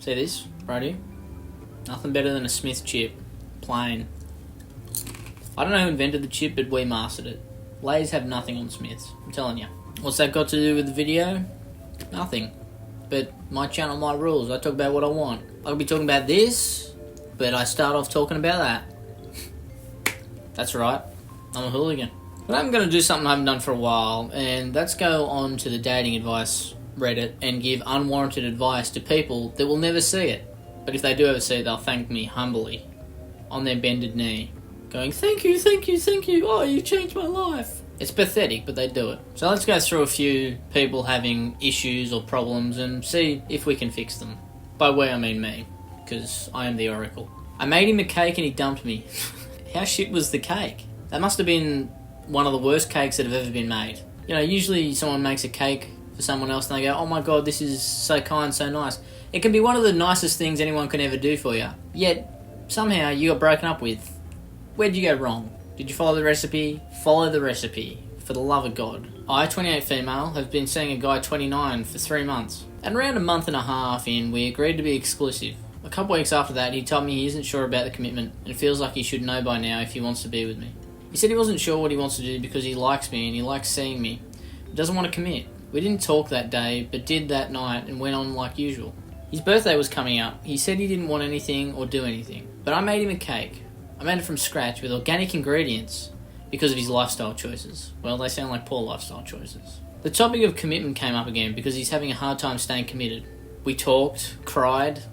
See this right here? Nothing better than a Smith chip. Plain. I don't know who invented the chip, but we mastered it. Lay's have nothing on Smiths, I'm telling you. What's that got to do with the video? Nothing. But my channel, my rules. I talk about what I want. I could be talking about this, but I start off talking about that. That's right. I'm a hooligan. But I'm going to do something I haven't done for a while, and that's go on to the dating advice Reddit and give unwarranted advice to people that will never see it. But if they do ever see it, they'll thank me humbly on their bended knee, going, thank you, thank you, thank you. Oh, you changed my life. It's pathetic, but they do it. So let's go through a few people having issues or problems and see if we can fix them. By we, I mean me, because I am the oracle. I made him a cake and he dumped me. How shit was the cake? That must have been one of the worst cakes that have ever been made. You know, usually someone makes a cake for someone else and they go, oh my god, this is so kind, so nice. It can be one of the nicest things anyone can ever do for you. Yet, somehow you got broken up with. Where'd you go wrong? Did you follow the recipe? Follow the recipe, for the love of God. I, 28 female, have been seeing a guy 29 for 3 months. And around a month and a half in, we agreed to be exclusive. A couple weeks after that, he told me he isn't sure about the commitment and feels like he should know by now if he wants to be with me. He said he wasn't sure what he wants to do because he likes me and he likes seeing me, but doesn't want to commit. We didn't talk that day, but did that night and went on like usual. His birthday was coming up. He said he didn't want anything or do anything, but I made him a cake. I made it from scratch with organic ingredients because of his lifestyle choices. Well, they sound like poor lifestyle choices. The topic of commitment came up again because he's having a hard time staying committed. We talked, cried,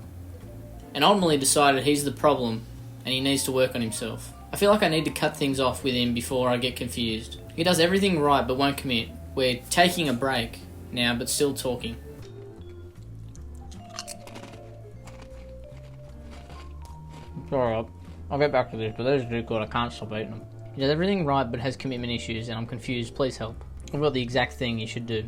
and ultimately decided he's the problem and he needs to work on himself. I feel like I need to cut things off with him before I get confused. He does everything right but won't commit. We're taking a break now but still talking. Sorry, I'll get back to this, but those are good. I can't stop eating them. He does everything right but has commitment issues and I'm confused. Please help. I've got the exact thing you should do.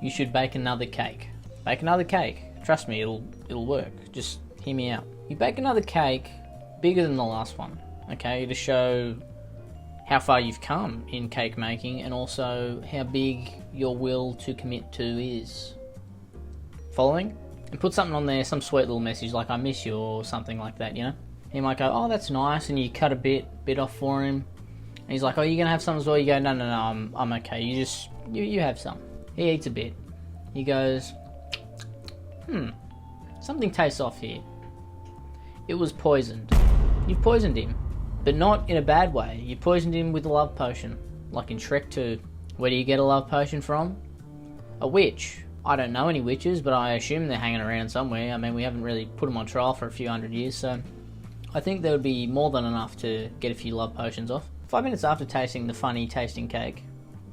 You should bake another cake. Bake another cake. Trust me, it'll work. Just hear me out. You bake another cake bigger than the last one, okay, to show how far you've come in cake making and also how big your will to commit to is. Following? And put something on there, some sweet little message like I miss you or something like that, you know? He might go, oh, that's nice, and you cut a bit off for him. And he's like, oh, you gonna have some as well? You go, no, I'm okay. You have some. He eats a bit. He goes, something tastes off here. It was poisoned. You've poisoned him, but not in a bad way. You poisoned him with a love potion, like in Shrek 2. Where do you get a love potion from? A witch. I don't know any witches, but I assume they're hanging around somewhere. I mean, we haven't really put them on trial for a few hundred years, so I think there would be more than enough to get a few love potions off. 5 minutes after tasting the funny tasting cake,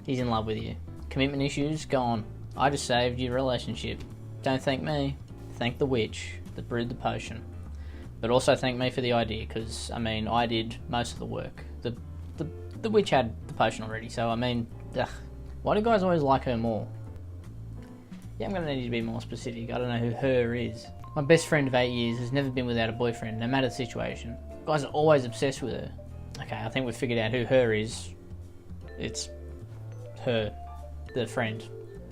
he's in love with you. Commitment issues, gone. I just saved your relationship. Don't thank me. Thank the witch that brewed the potion. But also thank me for the idea, because, I mean, I did most of the work. The witch had the potion already, so, I mean, ugh. Why do guys always like her more? Yeah, I'm going to need you to be more specific. I don't know who her is. My best friend of 8 years has never been without a boyfriend, no matter the situation. Guys are always obsessed with her. Okay, I think we've figured out who her is. It's her, the friend.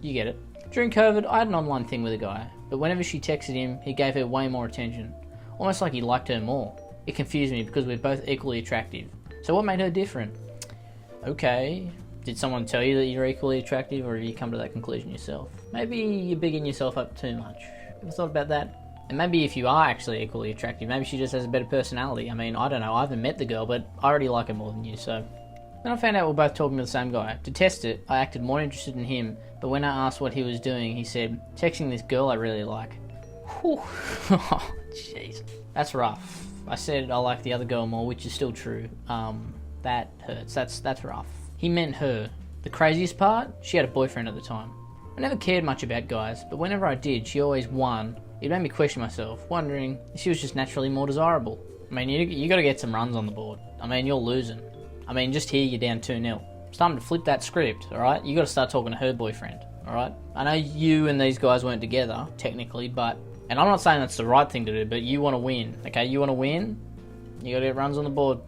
You get it. During COVID, I had an online thing with a guy, but whenever she texted him, he gave her way more attention. Almost like he liked her more. It confused me because we're both equally attractive. So what made her different? Okay, did someone tell you that you're equally attractive, or have you come to that conclusion yourself? Maybe you're bigging yourself up too much. Ever thought about that? And maybe if you are actually equally attractive, maybe she just has a better personality. I mean, I don't know, I haven't met the girl, but I already like her more than you, so... Then I found out we're both talking to the same guy. To test it, I acted more interested in him, but when I asked what he was doing, he said, texting this girl I really like. Whew. Oh, jeez. That's rough. I said I like the other girl more, which is still true. That hurts. That's rough. He meant her. The craziest part? She had a boyfriend at the time. I never cared much about guys, but whenever I did, she always won. It made me question myself, wondering if she was just naturally more desirable. I mean, you got to get some runs on the board. I mean, you're losing. I mean, just here you're down 2-0. It's time to flip that script, alright? You got to start talking to her boyfriend, alright? I know you and these guys weren't together, technically, but... And I'm not saying that's the right thing to do, but you want to win, okay? You want to win, you got to get runs on the board.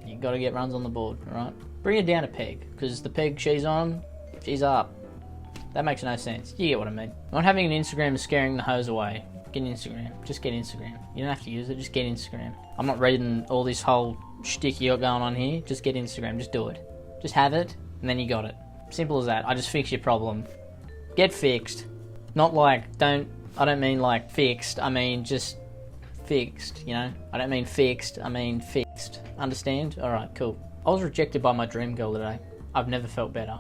You got to get runs on the board, alright? Bring her down a peg, because the peg she's on, she's up. That makes no sense. You get what I mean. Not having an Instagram is scaring the hoes away. Get Instagram. Just get Instagram. You don't have to use it, just get Instagram. I'm not reading all this whole shtick you got going on here. Just get Instagram, just do it. Just have it, and then you got it. Simple as that. I just fix your problem. Get fixed. Not like, I don't mean like fixed, I mean just fixed, you know? I don't mean fixed, I mean fixed. Understand? Alright, cool. I was rejected by my dream girl today. I've never felt better.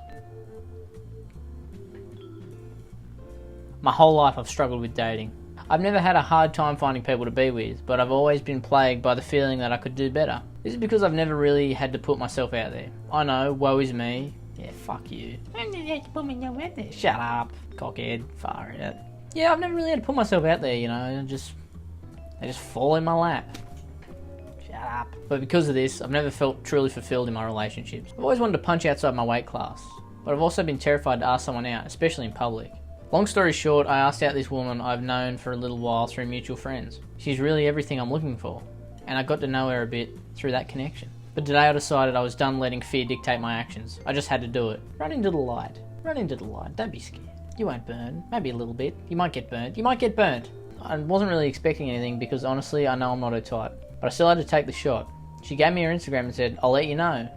My whole life I've struggled with dating. I've never had a hard time finding people to be with, but I've always been plagued by the feeling that I could do better. This is because I've never really had to put myself out there. I know, woe is me. Yeah, fuck you. Shut up, cockhead. Far out. Yeah, I've never really had to put myself out there, you know, they just fall in my lap. Shut up. But because of this, I've never felt truly fulfilled in my relationships. I've always wanted to punch outside my weight class, but I've also been terrified to ask someone out, especially in public. Long story short, I asked out this woman I've known for a little while through mutual friends. She's really everything I'm looking for, and I got to know her a bit through that connection. But today I decided I was done letting fear dictate my actions. I just had to do it. Run into the light. Run into the light. Don't be scared. You won't burn. Maybe a little bit. You might get burnt. You might get burnt. I wasn't really expecting anything because honestly, I know I'm not her type. But I still had to take the shot. She gave me her Instagram and said, I'll let you know.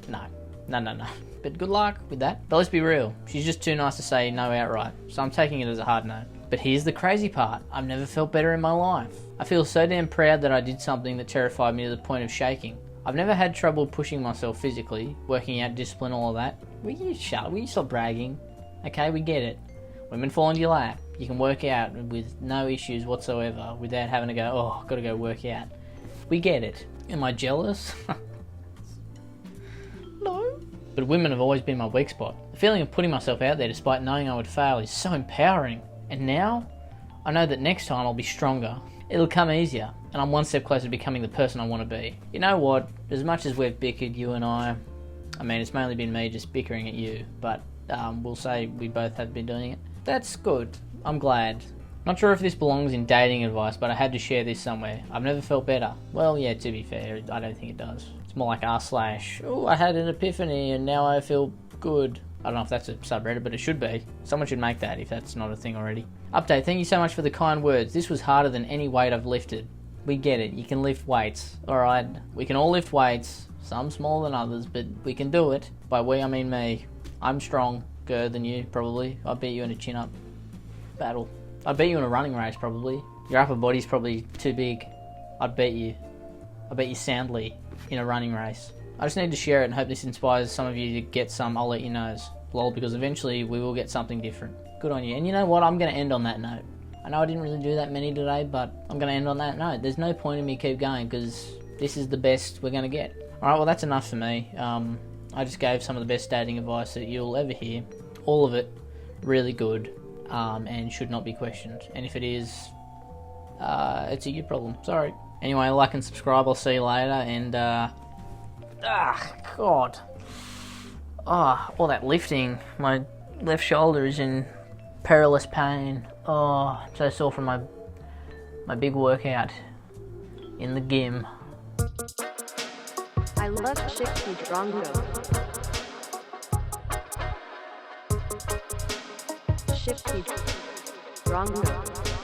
No. But good luck with that. But let's be real. She's just too nice to say no outright. So I'm taking it as a hard no. But here's the crazy part. I've never felt better in my life. I feel so damn proud that I did something that terrified me to the point of shaking. I've never had trouble pushing myself physically, working out discipline, all of that. Will you stop bragging? Okay, we get it. Women fall into your lap. You can work out with no issues whatsoever without having to go, oh, I've got to go work out. We get it. Am I jealous? No. But women have always been my weak spot. The feeling of putting myself out there despite knowing I would fail is so empowering. And now, I know that next time I'll be stronger. It'll come easier, and I'm one step closer to becoming the person I want to be. You know what? As much as we've bickered, you and I mean, it's mainly been me just bickering at you, but we'll say we both have been doing it. That's good. I'm glad. Not sure if this belongs in dating advice, but I had to share this somewhere. I've never felt better. Well, yeah, to be fair, I don't think it does. It's more like r/, I had an epiphany and now I feel good. I don't know if that's a subreddit, but it should be. Someone should make that if that's not a thing already. Update, thank you so much for the kind words. This was harder than any weight I've lifted. We get it, you can lift weights. Alright, we can all lift weights. Some smaller than others, but we can do it. By we, I mean me. I'm stronger than you, probably. I'd beat you in a chin-up battle. I'd beat you in a running race, probably. Your upper body's probably too big. I'd beat you. I bet you soundly in a running race. I just need to share it and hope this inspires some of you to get some I'll let you knows. Lol, because eventually we will get something different. Good on you. And you know what? I'm going to end on that note. I know I didn't really do that many today, but I'm going to end on that note. There's no point in me keep going because this is the best we're going to get. Alright, well that's enough for me. I just gave some of the best dating advice that you'll ever hear. All of it really good and should not be questioned. And if it is, it's a you problem. Sorry. Anyway, like and subscribe. I'll see you later. And, God. All that lifting. My left shoulder is in perilous pain. I'm so sore from my big workout in the gym. I love Shifty Drongo. Shifty Drongo.